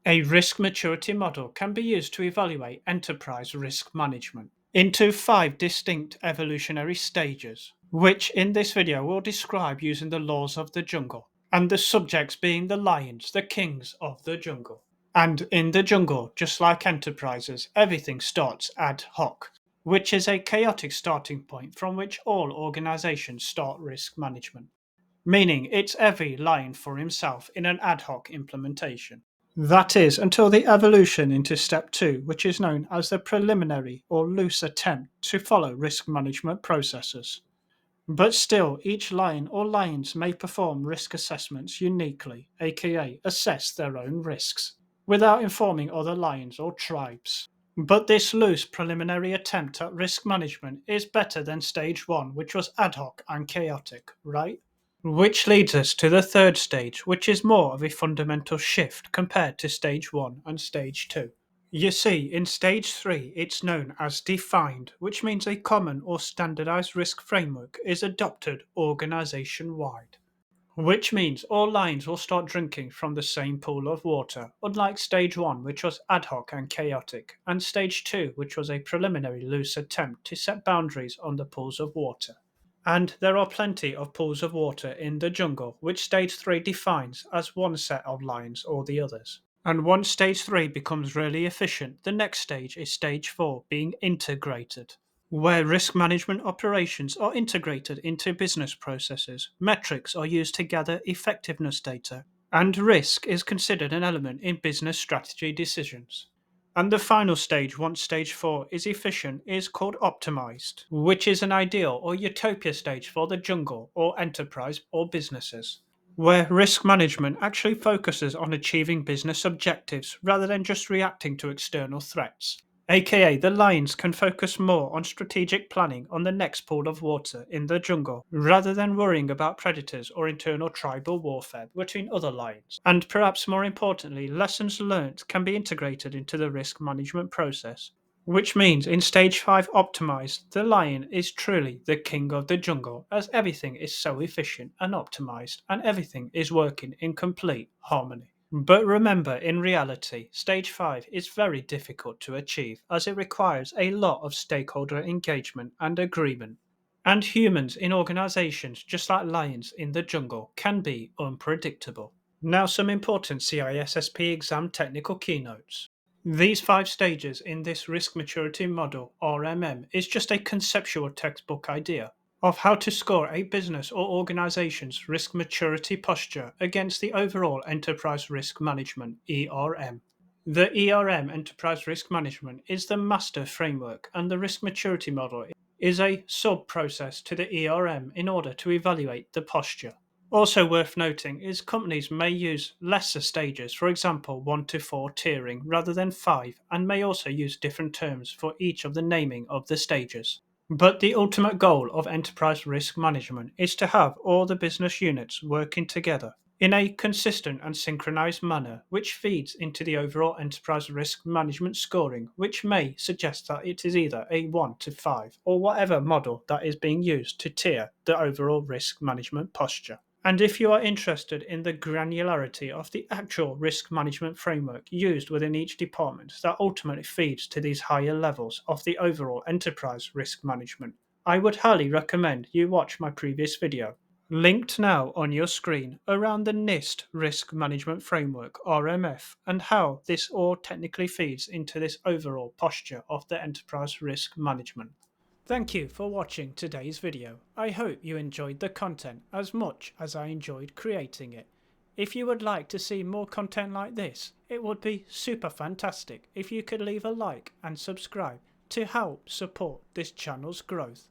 A risk maturity model can be used to evaluate enterprise risk management into 5 distinct evolutionary stages, which in this video we'll describe using the laws of the jungle, and the subjects being the lions, the kings of the jungle. And in the jungle, just like enterprises, everything starts ad hoc, which is a chaotic starting point from which all organizations start risk management, meaning it's every lion for himself in an ad hoc implementation. That is, until the evolution into step 2, which is known as the preliminary or loose attempt to follow risk management processes. But still, each lion or lions may perform risk assessments uniquely, aka assess their own risks, without informing other lions or tribes. But this loose preliminary attempt at risk management is better than stage 1, which was ad hoc and chaotic, right? Which leads us to the third stage, which is more of a fundamental shift compared to stage 1 and stage 2. You see, in stage 3, it's known as defined, which means a common or standardized risk framework is adopted organization wide. Which means all lions will start drinking from the same pool of water, unlike stage 1, which was ad hoc and chaotic, and stage 2, which was a preliminary loose attempt to set boundaries on the pools of water. And there are plenty of pools of water in the jungle, which stage 3 defines as one set of lions or the others. And once stage 3 becomes really efficient, the next stage is stage 4, being integrated, where risk management operations are integrated into business processes, metrics are used to gather effectiveness data, and risk is considered an element in business strategy decisions. And the final stage, once stage 4 is efficient, is called optimized, which is an ideal or utopia stage for the jungle or enterprise or businesses, where risk management actually focuses on achieving business objectives rather than just reacting to external threats. AKA, the lions can focus more on strategic planning on the next pool of water in the jungle, rather than worrying about predators or internal tribal warfare between other lions. And perhaps more importantly, lessons learned can be integrated into the risk management process. Which means in stage 5 optimized, the lion is truly the king of the jungle, as everything is so efficient and optimized, and everything is working in complete harmony. But remember, in reality, stage 5 is very difficult to achieve as it requires a lot of stakeholder engagement and agreement. And humans in organizations, just like lions in the jungle, can be unpredictable. Now, some important CISSP exam technical keynotes. These 5 stages in this risk maturity model, RMM, is just a conceptual textbook idea of how to score a business or organization's risk maturity posture against the overall enterprise risk management, ERM. The ERM, Enterprise Risk Management, is the master framework, and the risk maturity model is a sub-process to the ERM in order to evaluate the posture. Also worth noting is companies may use lesser stages, for example 1 to 4 tiering rather than 5, and may also use different terms for each of the naming of the stages. But the ultimate goal of enterprise risk management is to have all the business units working together in a consistent and synchronized manner, which feeds into the overall enterprise risk management scoring, which may suggest that it is either a 1 to 5 or whatever model that is being used to tier the overall risk management posture. And if you are interested in the granularity of the actual risk management framework used within each department that ultimately feeds to these higher levels of the overall enterprise risk management, I would highly recommend you watch my previous video, linked now on your screen, around the NIST Risk Management Framework, RMF, and how this all technically feeds into this overall posture of the enterprise risk management. Thank you for watching today's video. I hope you enjoyed the content as much as I enjoyed creating it. If you would like to see more content like this, it would be super fantastic if you could leave a like and subscribe to help support this channel's growth.